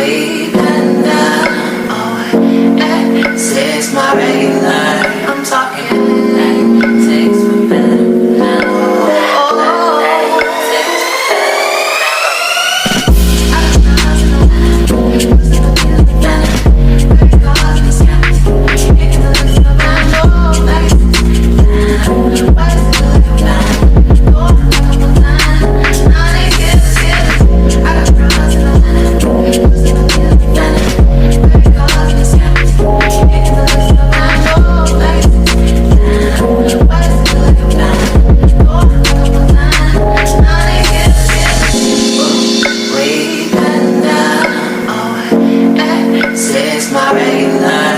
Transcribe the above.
weekend. Oh, X is my regular. I'm talking takes for better now. My regular.